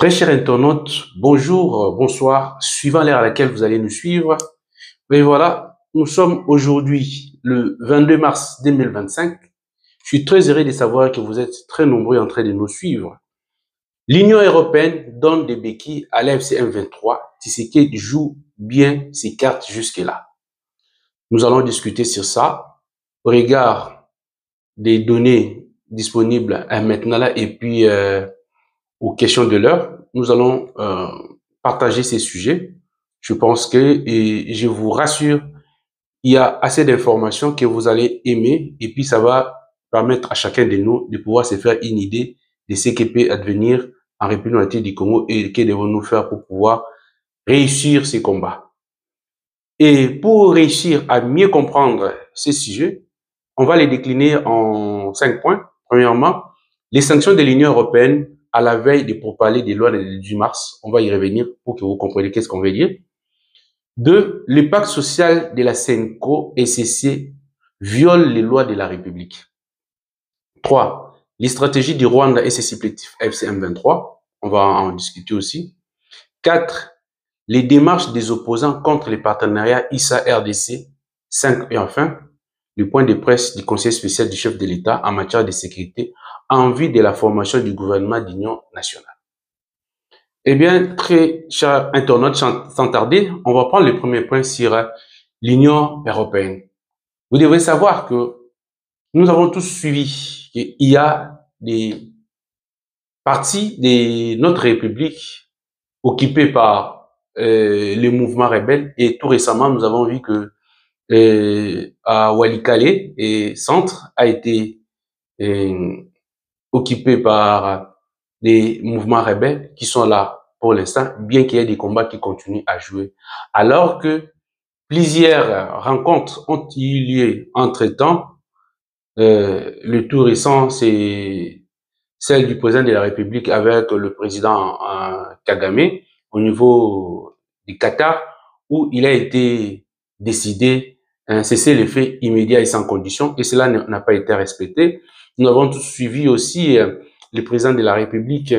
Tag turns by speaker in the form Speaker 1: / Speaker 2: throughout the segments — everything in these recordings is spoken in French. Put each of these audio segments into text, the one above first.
Speaker 1: Très chers internautes, bonjour, bonsoir, suivant l'heure à laquelle vous allez nous suivre. Mais voilà, nous sommes aujourd'hui le 22 mars 2025. Je suis très heureux de savoir que vous êtes très nombreux en train de nous suivre. L'Union européenne donne des béquilles à l'AFC M23. Tshisekedi joue bien ses cartes jusque-là. Nous allons discuter sur ça au regard des données disponibles maintenant là et puis aux questions de l'heure. Nous allons partager ces sujets. Je pense que, et je vous rassure, il y a assez d'informations que vous allez aimer et puis ça va permettre à chacun de nous de pouvoir se faire une idée de ce qui peut advenir en République démocratique du Congo et que devons-nous faire pour pouvoir réussir ces combats. Et pour réussir à mieux comprendre ces sujets, on va les décliner en 5 points. Premièrement, les sanctions de l'Union européenne à la veille des pourparlers des lois du mars. On va y revenir pour que vous compreniez qu'est-ce qu'on veut dire. 2. Le pacte social de la CENCO et CC viole les lois de la République. 3. Les stratégies du Rwanda et ses supplétifs FCM23. On va en discuter aussi. 4. Les démarches des opposants contre les partenariats ISA-RDC. 5. Et enfin, le point de presse du Conseil spécial du chef de l'État en matière de sécurité en vue de la formation du gouvernement d'union nationale. Eh bien, très chers internautes, sans tarder, on va prendre le premier point sur l'Union européenne. Vous devrez savoir que nous avons tous suivi qu'il y a des parties de notre République occupées par les mouvements rebelles et tout récemment, nous avons vu que à Walikale et centre a été occupé par des mouvements rebelles qui sont là pour l'instant, bien qu'il y ait des combats qui continuent à jouer. Alors que plusieurs rencontres ont eu lieu entre-temps, le tout récent, c'est celle du président de la République avec le président Kagame au niveau du Qatar, où il a été décidé cesser les faits immédiats et sans condition, et cela n'a pas été respecté. Nous avons tous suivi aussi le président de la République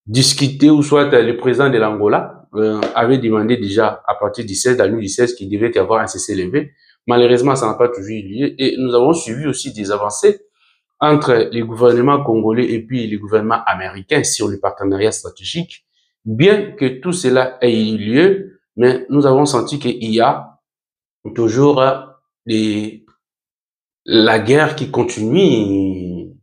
Speaker 1: discuter, ou soit le président de l'Angola avait demandé déjà à partir du 16, à la nuit du 16, qu'il devait y avoir un cessez-le-feu. Malheureusement, ça n'a pas toujours eu lieu, et nous avons suivi aussi des avancées entre les gouvernements congolais et puis les gouvernements américains sur le partenariat stratégique. Bien que tout cela ait eu lieu, mais nous avons senti qu'il y a toujours la guerre qui continue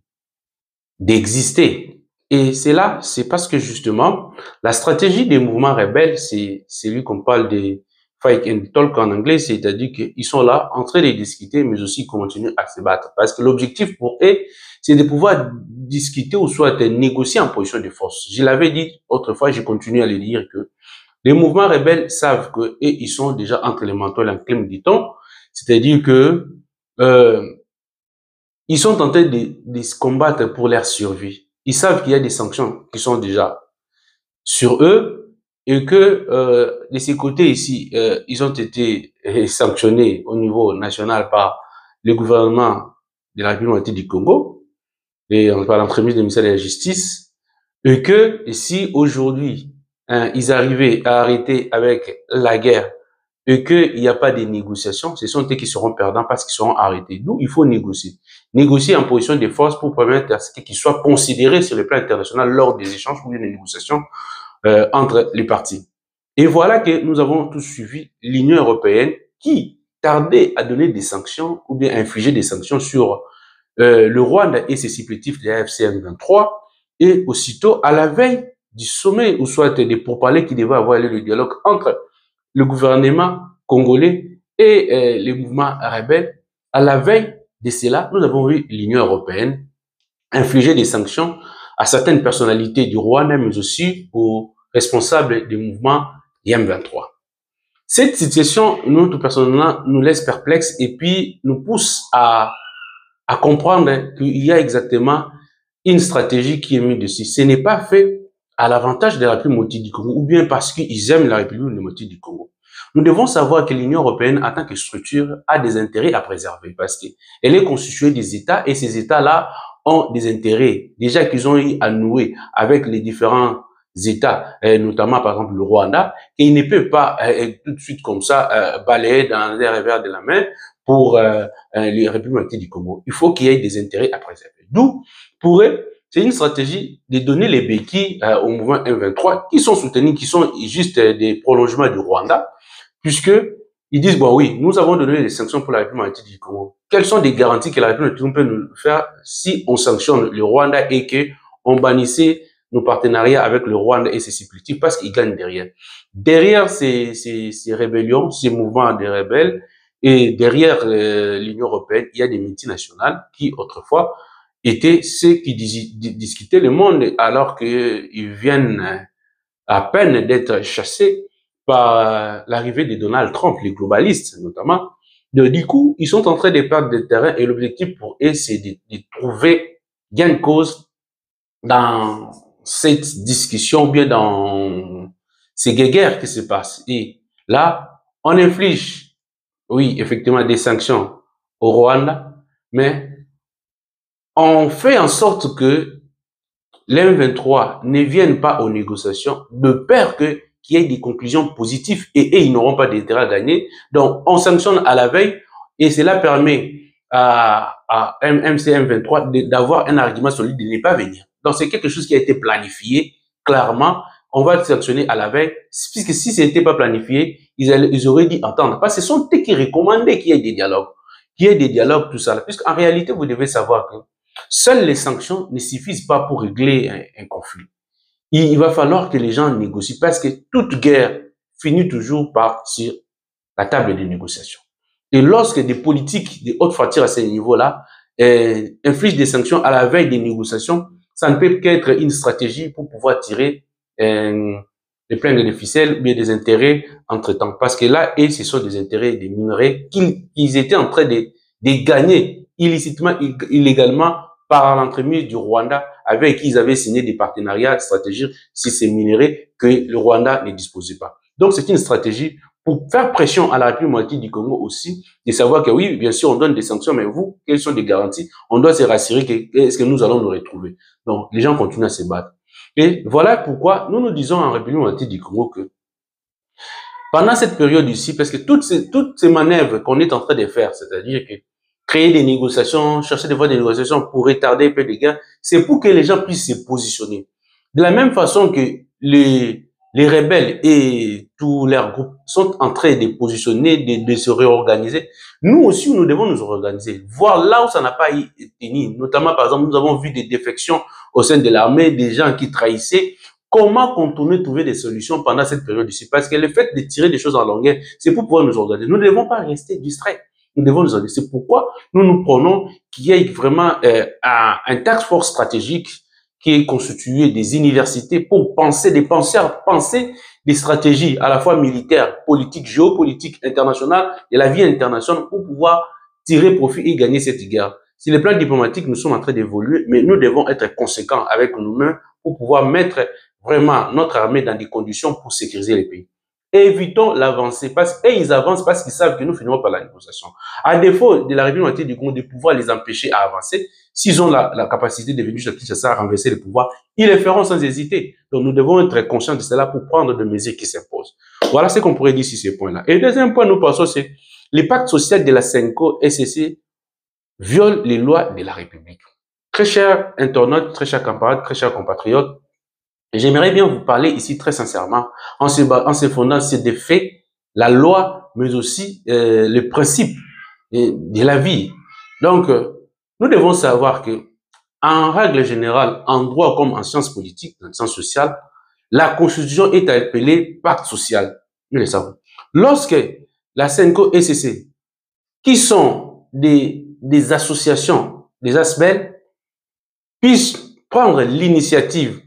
Speaker 1: d'exister. Et c'est là, c'est parce que justement, la stratégie des mouvements rebelles, c'est celui qu'on parle de fight and talk en anglais, c'est-à-dire qu'ils sont là en train de discuter, mais aussi continuent à se battre. Parce que l'objectif pour eux, c'est de pouvoir discuter ou soit de négocier en position de force. Je l'avais dit autrefois, je continue à le dire que les mouvements rebelles savent que ils sont déjà entre les manteaux et l'enclume du temps, c'est-à-dire que ils sont en train de se combattre pour leur survie. Ils savent qu'il y a des sanctions qui sont déjà sur eux et que de ces côtés ici, ils ont été sanctionnés au niveau national par le gouvernement de la République du Congo et par l'entremise du ministère de la Justice, et que si aujourd'hui ils arrivaient à arrêter avec la guerre et qu'il n'y a pas de négociations, ce sont eux qui seront perdants parce qu'ils seront arrêtés. D'où il faut négocier. Négocier en position de force pour permettre à ce qu'ils soient considérés sur le plan international lors des échanges ou des négociations entre les parties. Et voilà que nous avons tous suivi l'Union européenne qui tardait à donner des sanctions ou bien infliger des sanctions sur le Rwanda et ses supplétifs de la FCM23, et aussitôt à la veille du sommet, ou soit des pourparlers qui devaient avoir le dialogue entre le gouvernement congolais et les mouvements rebelles, à la veille de cela, nous avons vu l'Union européenne infliger des sanctions à certaines personnalités du Rwanda, mais aussi aux responsables du mouvement M23. Cette situation, nous, tout personnellement, nous laisse perplexes et puis nous pousse à comprendre qu'il y a exactement une stratégie qui est mise dessus. Ce n'est pas fait à l'avantage de la République démocratique du Congo ou bien parce qu'ils aiment la République démocratique du Congo. Nous devons savoir que l'Union européenne, en tant que structure, a des intérêts à préserver parce qu'elle est constituée des États et ces États-là ont des intérêts, déjà qu'ils ont eu à nouer avec les différents États, notamment par exemple le Rwanda, et ils ne peuvent pas tout de suite comme ça balayer dans les revers de la main pour les Républiques du Congo. Il faut qu'il y ait des intérêts à préserver. D'où, pour eux, c'est une stratégie de donner les béquilles au mouvement M23 qui sont soutenus, qui sont juste des prolongements du Rwanda, puisque ils disent, bon oui, nous avons donné les sanctions pour la République du Congo. Quelles sont les garanties que la République du Congo peut nous faire si on sanctionne le Rwanda et que on bannissait nos partenariats avec le Rwanda et ses supplétifs parce qu'ils gagnent derrière. Derrière ces rébellions, ces mouvements de rebelles et derrière l'Union européenne, il y a des multinationales qui autrefois étaient ceux qui discutaient le monde alors qu'ils viennent à peine d'être chassés par l'arrivée de Donald Trump, les globalistes notamment. Du coup, ils sont en train de perdre des terrains et l'objectif pour eux, c'est de trouver gain de cause dans cette discussion, bien dans ces guerres qui se passent. Et là, on inflige, oui, effectivement, des sanctions au Rwanda, mais on fait en sorte que l'M23 ne vienne pas aux négociations de peur qu'il y ait des conclusions positives et ils n'auront pas d'intérêt à gagner. Donc, on sanctionne à la veille et cela permet à MCM23 d'avoir un argument solide de ne pas venir. Donc, c'est quelque chose qui a été planifié clairement. On va sanctionner à la veille, puisque si ce n'était pas planifié, ils auraient dit entendre. Parce que ce sont eux qui recommandaient qu'il y ait des dialogues. Qu'il y ait des dialogues, tout ça. Puisqu'en réalité, vous devez savoir que seules les sanctions ne suffisent pas pour régler un conflit. Il va falloir que les gens négocient parce que toute guerre finit toujours par sur la table de négociation. Et lorsque des politiques de haute facture à ce niveau-là infligent des sanctions à la veille des négociations, ça ne peut qu'être une stratégie pour pouvoir tirer l'épingle de ficelle ou bien des intérêts entre-temps. Parce que là, et ce sont des intérêts des minerais qu'ils étaient en train de gagner illicitement, illégalement par l'entremise du Rwanda avec qui ils avaient signé des partenariats stratégiques sur ces minerais que le Rwanda ne disposait pas. Donc, c'est une stratégie pour faire pression à la République du Congo aussi, de savoir que oui, bien sûr, on donne des sanctions, mais vous, quelles sont les garanties? On doit se rassurer que est-ce que nous allons nous retrouver. Donc, les gens continuent à se battre. Et voilà pourquoi nous nous disons en République du Congo que pendant cette période ici, parce que toutes ces manœuvres qu'on est en train de faire, c'est-à-dire que créer des négociations, chercher des voies de négociation pour retarder un peu les gains, c'est pour que les gens puissent se positionner. De la même façon que les rebelles et tous leurs groupes sont en train de positionner, de se réorganiser, nous aussi, nous devons nous organiser. Voir là où ça n'a pas été, notamment, par exemple, nous avons vu des défections au sein de l'armée, des gens qui trahissaient. Comment contourner, trouver des solutions pendant cette période ici? Parce que le fait de tirer des choses en longueur, c'est pour pouvoir nous organiser. Nous ne devons pas rester distraits. Nous devons nous organiser. C'est pourquoi nous prenons qu'il y ait vraiment un task force stratégique qui est constitué des universités pour penser des stratégies à la fois militaires, politiques, géopolitiques, internationales et la vie internationale pour pouvoir tirer profit et gagner cette guerre. Sur le plan diplomatique, nous sommes en train d'évoluer, mais nous devons être conséquents avec nous-mêmes pour pouvoir mettre vraiment notre armée dans des conditions pour sécuriser les pays. Évitons l'avancée parce qu'ils avancent parce qu'ils savent que nous finirons par la négociation. À défaut de la République du Congo de pouvoir les empêcher à avancer, s'ils ont la capacité de venir jusqu'à Kinshasa à renverser le pouvoir, ils le feront sans hésiter. Donc nous devons être conscients de cela pour prendre des mesures qui s'imposent. Voilà ce qu'on pourrait dire sur ces points-là. Et le deuxième point, nous passons, c'est le pacte social de la CENCO-SCC viole les lois de la République. Très chers internautes, très chers camarades, très chers compatriotes, j'aimerais bien vous parler ici très sincèrement en se fondant sur des faits, la loi, mais aussi le principe de la vie. Donc, nous devons savoir que, en règle générale, en droit comme en sciences politiques, en sciences sociales, la Constitution est appelée pacte social. Nous le savons. Lorsque la CENCO-SCC, qui sont des associations, des ASBEL, puissent prendre l'initiative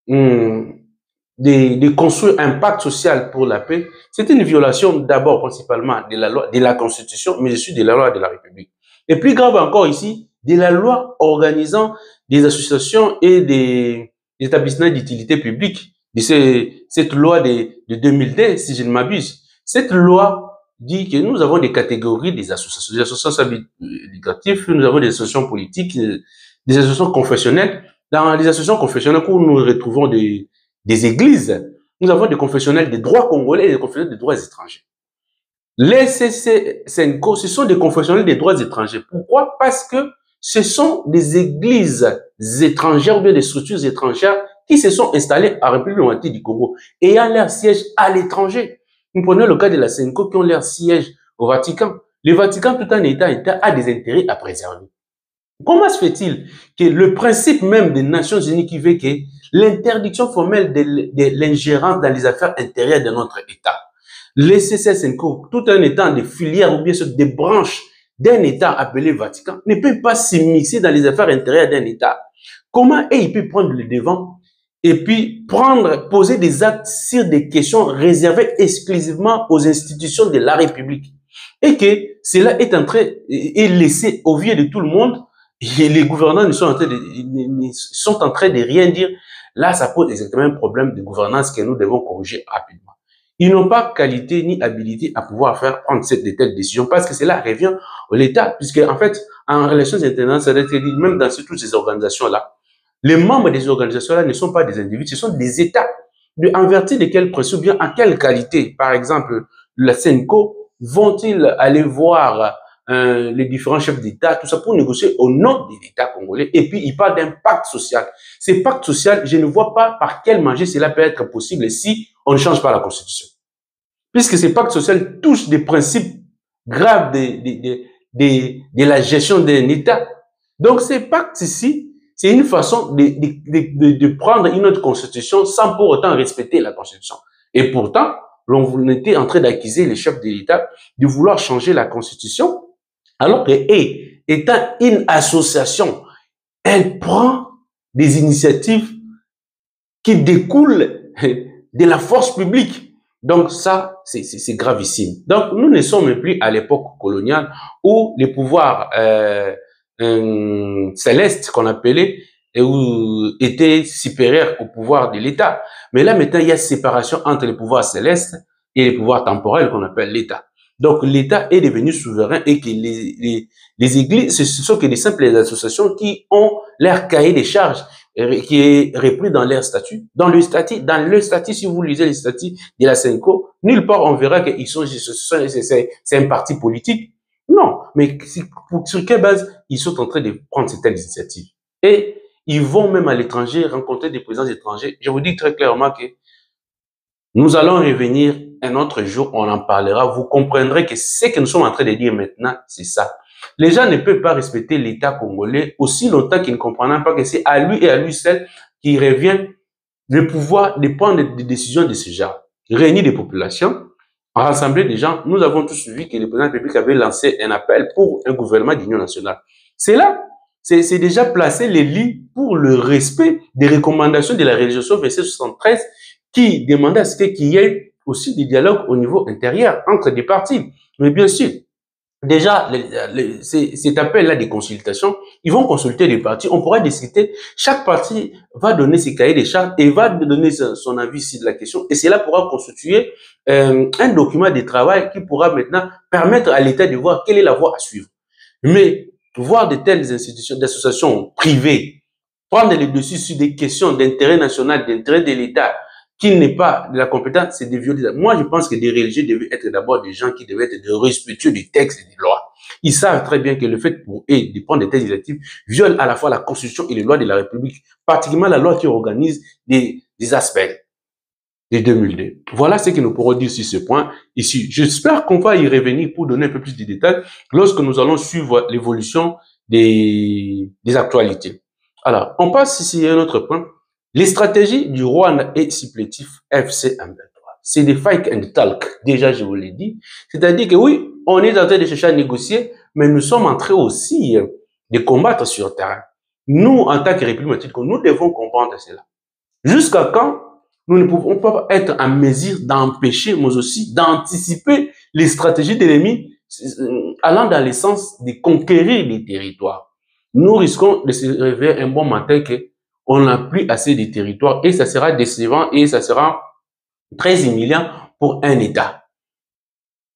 Speaker 1: de construire un pacte social pour la paix, c'est une violation d'abord principalement de la loi, de la Constitution, mais aussi de la loi de la République. Et plus grave encore ici, de la loi organisant des associations et des établissements d'utilité publique, de cette loi de 2010, si je ne m'abuse. Cette loi dit que nous avons des catégories des associations éducatives, nous avons des associations politiques, des associations confessionnelles. Dans les associations confessionnelles où nous retrouvons des églises, nous avons des confessionnels des droits congolais et des confessionnels des droits étrangers. Les CC5Co, ce sont des confessionnels des droits étrangers. Pourquoi? Parce que ce sont des églises étrangères ou bien des structures étrangères qui se sont installées en République démocratique du Congo, ayant leur siège à l'étranger. Nous prenons le cas de la CNCO qui ont leur siège au Vatican. Le Vatican, tout un État, a des intérêts à préserver. Comment se fait-il que le principe même des Nations Unies qui veut que l'interdiction formelle de l'ingérence dans les affaires intérieures de notre État, les CC5Co, tout un État des filières ou bien des branches d'un État appelé Vatican, ne peut pas s'immiscer dans les affaires intérieures d'un État. Comment il peut prendre le devant et puis poser des actes sur des questions réservées exclusivement aux institutions de la République? Et que cela est en train, est laissé au vieux de tout le monde, et les gouvernants sont en train de rien dire. Là, ça pose exactement un problème de gouvernance que nous devons corriger rapidement. Ils n'ont pas qualité ni habilité à pouvoir prendre de telles décisions parce que cela revient à l'État, puisque en fait, en relations internationales, ça doit être dit, même dans toutes ces organisations-là, les membres des organisations-là ne sont pas des individus, ce sont des États. En vertu de quel principe, bien à quelle qualité, par exemple, la CENCO, vont-ils aller voir les différents chefs d'État, tout ça pour négocier au nom de l'État congolais. Et puis, il parle d'un pacte social. Ce pacte social, je ne vois pas par quel manger cela peut être possible si on ne change pas la Constitution. Puisque ce pacte social touche des principes graves de la gestion d'un État. Donc, ce pacte ici, c'est une façon de prendre une autre Constitution sans pour autant respecter la Constitution. Et pourtant, on était en train d'accuser les chefs de l'État de vouloir changer la Constitution, alors que, étant une association, elle prend des initiatives qui découlent de la force publique. Donc ça, c'est gravissime. Donc nous ne sommes plus à l'époque coloniale où les pouvoirs célestes qu'on appelait étaient supérieurs au pouvoir de l'État. Mais là maintenant, il y a séparation entre les pouvoirs célestes et les pouvoirs temporels qu'on appelle l'État. Donc l'État est devenu souverain et que les églises, ce sont que des simples associations qui ont leur cahier des charges qui est repris dans leur statut. Dans le statut, si vous lisez les statuts de la CENCO, nulle part on verra qu'ils sont, c'est un parti politique. Non, mais sur quelle base ils sont en train de prendre cette initiative? Et ils vont même à l'étranger rencontrer des présidents étrangers. Je vous dis très clairement que nous allons revenir un autre jour, on en parlera. Vous comprendrez que ce que nous sommes en train de dire maintenant, c'est ça. Les gens ne peuvent pas respecter l'État congolais aussi longtemps qu'ils ne comprennent pas que c'est à lui et à lui seul qui revient le pouvoir de prendre des décisions de ce genre. Réunir des populations, rassembler des gens. Nous avons tous vu que le président de la République avait lancé un appel pour un gouvernement d'union nationale. C'est là, c'est déjà placé les lits pour le respect des recommandations de la résolution 2773 qui demandait à ce qu'il y ait aussi des dialogues au niveau intérieur entre des partis. Mais bien sûr, déjà, cet appel-là des consultations, ils vont consulter les partis, on pourra discuter, chaque parti va donner ses cahiers des charges et va donner son avis sur la question, et cela pourra constituer un document de travail qui pourra maintenant permettre à l'État de voir quelle est la voie à suivre. Mais voir de telles institutions, d'associations privées, prendre le dessus sur des questions d'intérêt national, d'intérêt de l'État, qui n'est pas de la compétence, c'est des violer. Moi, je pense que des religieux devaient être d'abord des gens qui devaient être de respectueux du texte et des lois. Ils savent très bien que le fait pour eux de prendre des telles initiatives viole à la fois la Constitution et les lois de la République, particulièrement la loi qui organise des aspects de 2002. Voilà ce que nous pourrons dire sur ce point ici. J'espère qu'on va y revenir pour donner un peu plus de détails lorsque nous allons suivre l'évolution des actualités. Alors, on passe ici à un autre point. Les stratégies du Rwanda est supplétif FC-M23. C'est des fake and talk. Déjà, je vous l'ai dit. C'est-à-dire que oui, on est en train de chercher à négocier, mais nous sommes en train aussi de combattre sur le terrain. Nous, en tant que République, nous devons comprendre cela. Jusqu'à quand nous ne pouvons pas être en mesure d'empêcher, mais aussi d'anticiper les stratégies de l'ennemi allant dans le sens de conquérir les territoires. Nous risquons de se réveiller un bon matin que on n'a plus assez de territoires et ça sera décevant et ça sera très humiliant pour un État.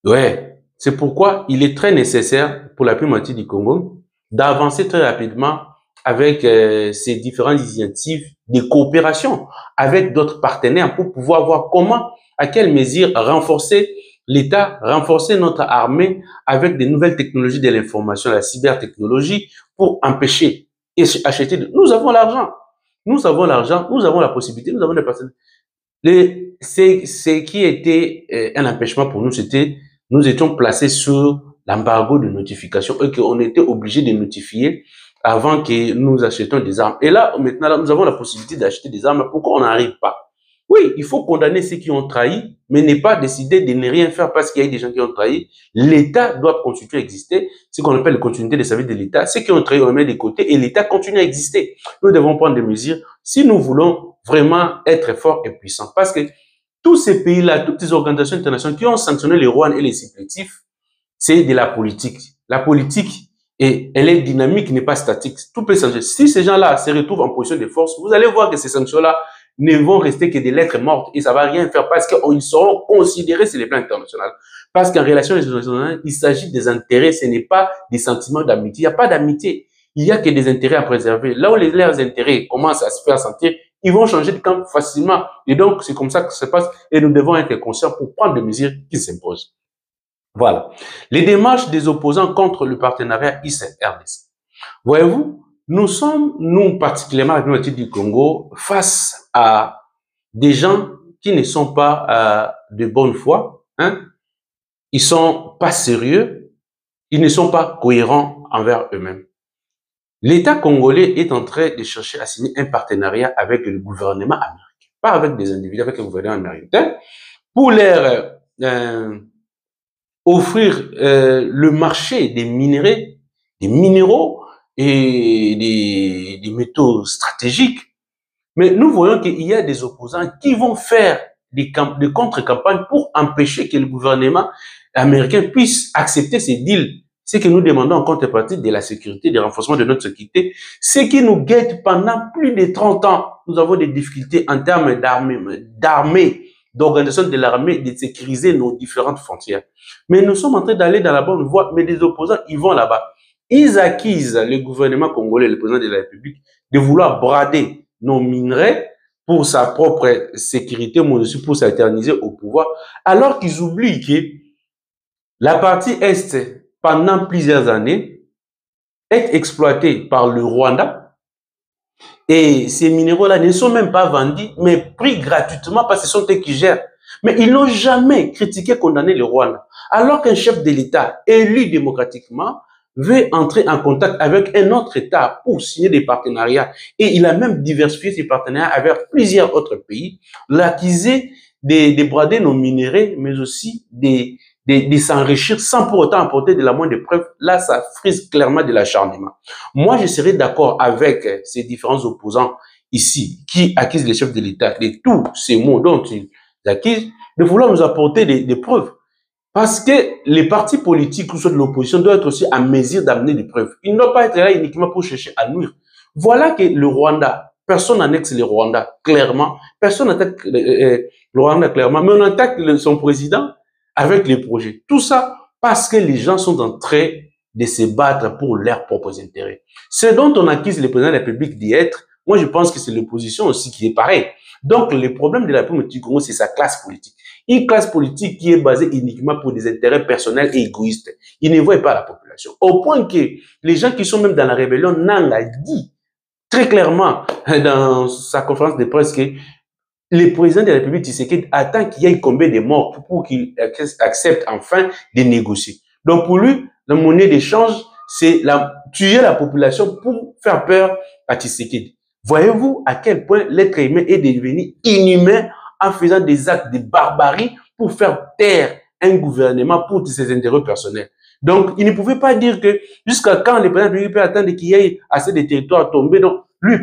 Speaker 1: Ouais, c'est pourquoi il est très nécessaire pour la primatie du Congo d'avancer très rapidement avec ces différentes initiatives de coopération avec d'autres partenaires pour pouvoir voir comment, à quelle mesure renforcer l'État, renforcer notre armée avec des nouvelles technologies de l'information, la cybertechnologie, pour empêcher et acheter. Nous avons l'argent, nous avons l'argent, nous avons la possibilité, nous avons des personnes. Ce qui était un empêchement pour nous, c'était nous étions placés sur l'embargo de notification et qu'on était obligé de notifier avant que nous achetions des armes. Et là, maintenant, là, nous avons la possibilité d'acheter des armes. Pourquoi on n'arrive pas? Oui, il faut condamner ceux qui ont trahi, mais ne pas décider de ne rien faire parce qu'il y a des gens qui ont trahi. L'État doit continuer à exister, ce qu'on appelle la continuité des services de l'État. Ceux qui ont trahi, on les met de côté et l'État continue à exister. Nous devons prendre des mesures si nous voulons vraiment être forts et puissants. Parce que tous ces pays-là, toutes ces organisations internationales qui ont sanctionné les Rwandais et les supplétifs, c'est de la politique. La politique, elle est dynamique, n'est pas statique. Tout peut changer. Si ces gens-là se retrouvent en position de force, vous allez voir que ces sanctions-là ne vont rester que des lettres mortes et ça va rien faire parce qu'ils seront considérés sur les plans internationaux. Parce qu'en relation internationale, il s'agit des intérêts, ce n'est pas des sentiments d'amitié. Il n'y a pas d'amitié. Il n'y a que des intérêts à préserver. Là où leurs intérêts commencent à se faire sentir, ils vont changer de camp facilement. Et donc, c'est comme ça que ça se passe et nous devons être conscients pour prendre des mesures qui s'imposent. Voilà. Les démarches des opposants contre le partenariat ICRDC. Voyez-vous, nous sommes, nous particulièrement avec le du Congo, face à des gens qui ne sont pas de bonne foi. Hein? Ils sont pas sérieux, ils ne sont pas cohérents envers eux-mêmes. L'État congolais est en train de chercher à signer un partenariat avec le gouvernement américain, pas avec des individus, avec le gouvernement américain, pour leur offrir le marché des minerais, des minéraux et des métaux stratégiques. Mais nous voyons qu'il y a des opposants qui vont faire des contre-campagnes pour empêcher que le gouvernement américain puisse accepter ces deals. Ce que nous demandons en contrepartie de la sécurité, du renforcement de notre sécurité, ce qui nous guette pendant plus de 30 ans. Nous avons des difficultés en termes d'armée, d'organisation de l'armée, de sécuriser nos différentes frontières. Mais nous sommes en train d'aller dans la bonne voie, mais des opposants, ils vont là-bas. Ils accusent le gouvernement congolais, le président de la République, de vouloir brader nos minerais pour sa propre sécurité, mais aussi pour s'éterniser au pouvoir, alors qu'ils oublient que la partie Est, pendant plusieurs années, est exploitée par le Rwanda et ces minéraux-là ne sont même pas vendus, mais pris gratuitement parce que ce sont eux qui gèrent. Mais ils n'ont jamais critiqué, condamné le Rwanda. Alors qu'un chef de l'État élu démocratiquement veut entrer en contact avec un autre État pour signer des partenariats, et il a même diversifié ses partenariats avec plusieurs autres pays, l'accusé de brader nos minéraux, mais aussi de s'enrichir sans pour autant apporter de la moindre preuve. Là, ça frise clairement de l'acharnement. Moi, je serais d'accord avec ces différents opposants ici qui accusent les chefs de l'État de tous ces mots dont ils accusent, de vouloir nous apporter des preuves. Parce que les partis politiques ou ceux de l'opposition doivent être aussi en mesure d'amener des preuves. Ils ne doivent pas être là uniquement pour chercher à nuire. Voilà que le Rwanda, personne n'annexe le Rwanda, clairement. Personne n'attaque le Rwanda, clairement. Mais on attaque son président avec les projets. Tout ça parce que les gens sont en train de se battre pour leurs propres intérêts. Ce dont on accuse le président de la République d'y être, moi je pense que c'est l'opposition aussi qui est pareil. Donc le problème de la République du Congo, c'est sa classe politique. Une classe politique qui est basée uniquement pour des intérêts personnels et égoïstes. Il ne voit pas la population. Au point que les gens qui sont même dans la rébellion, Nang a dit très clairement dans sa conférence de presse que le président de la République Tshisekedi attend qu'il y ait combien de morts pour qu'il accepte enfin de négocier. Donc pour lui, la monnaie d'échange, c'est tuer la population pour faire peur à Tshisekedi. Voyez-vous à quel point l'être humain est devenu inhumain en faisant des actes de barbarie pour faire taire un gouvernement pour ses intérêts personnels. Donc, il ne pouvait pas dire que jusqu'à quand le président de la République peut attendre qu'il y ait assez de territoires tombés. Donc, lui,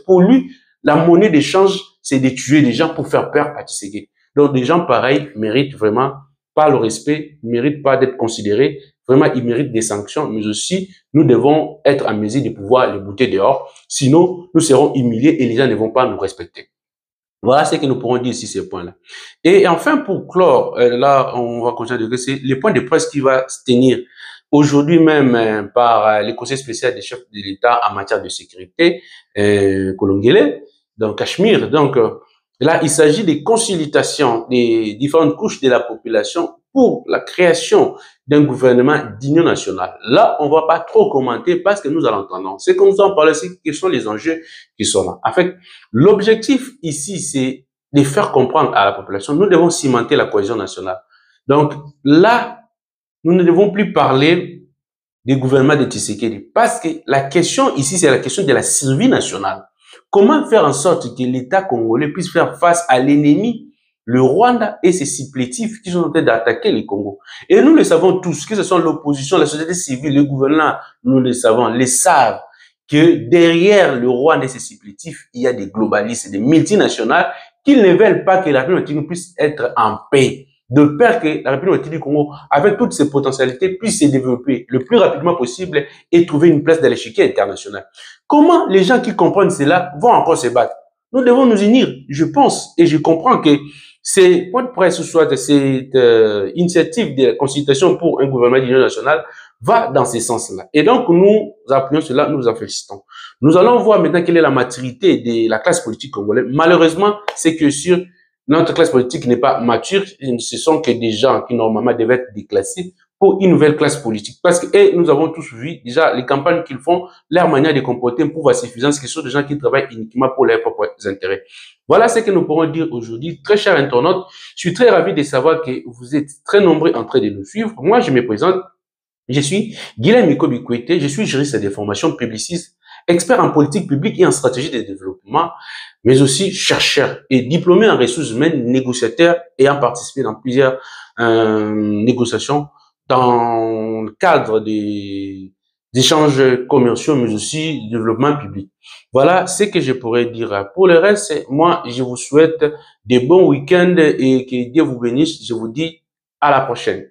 Speaker 1: pour lui, la monnaie d'échange, c'est de tuer les gens pour faire peur à Tshisekedi. Donc, des gens pareils méritent vraiment pas le respect, ne méritent pas d'être considérés. Vraiment, ils méritent des sanctions, mais aussi, nous devons être en mesure de pouvoir les bouter dehors. Sinon, nous serons humiliés et les gens ne vont pas nous respecter. Voilà ce que nous pourrons dire sur ces points-là. Et enfin, pour clore, là, on va continuer de c'est les points de presse qui va se tenir aujourd'hui même par le Conseil spécial des chefs de l'État en matière de sécurité, Kolongele, donc Cachemire. Donc là, il s'agit des consultations des différentes couches de la population pour la création d'un gouvernement d'union nationale. Là, on ne va pas trop commenter parce que nous allons entendre. C'est comme ça, on parle aussi quels sont les enjeux qui sont là. En fait, l'objectif ici, c'est de faire comprendre à la population, nous devons cimenter la cohésion nationale. Donc là, nous ne devons plus parler du gouvernement de Tshisekedi parce que la question ici, c'est la question de la survie nationale. Comment faire en sorte que l'État congolais puisse faire face à l'ennemi, le Rwanda et ses supplétifs qui sont en train d'attaquer le Congo. Et nous le savons tous, que ce soit l'opposition, la société civile, le gouvernement, nous le savons, les savent que derrière le Rwanda et ses supplétifs, il y a des globalistes et des multinationales qui ne veulent pas que la République puisse être en paix. De peur que la République du Congo, avec toutes ses potentialités, puisse se développer le plus rapidement possible et trouver une place dans l'échiquier international. Comment les gens qui comprennent cela vont encore se battre? Nous devons nous unir, je pense, et je comprends que c'est point de presse, soit cette initiative de consultation pour un gouvernement d'union nationale va dans ce sens-là. Et donc, nous appuyons cela, nous en félicitons. Nous allons voir maintenant quelle est la maturité de la classe politique congolaise. Malheureusement, c'est que sur notre classe politique n'est pas mature, ce sont que des gens qui normalement devaient être déclassés pour une nouvelle classe politique. Parce que et nous avons tous vu déjà les campagnes qu'ils font, leur manière de comporter un pouvoir suffisant, ce sont des gens qui travaillent uniquement pour leurs propres intérêts. Voilà ce que nous pourrons dire aujourd'hui. Très chers internautes, je suis très ravi de savoir que vous êtes très nombreux en train de nous suivre. Moi, je me présente, je suis Guilhem Ikobi Kouete, je suis juriste de formation, publiciste, expert en politique publique et en stratégie de développement, mais aussi chercheur et diplômé en ressources humaines, négociateur ayant participé dans plusieurs négociations dans le cadre des échanges commerciaux, mais aussi du développement public. Voilà ce que je pourrais dire. Pour le reste, moi, je vous souhaite des bons week-ends et que Dieu vous bénisse. Je vous dis à la prochaine.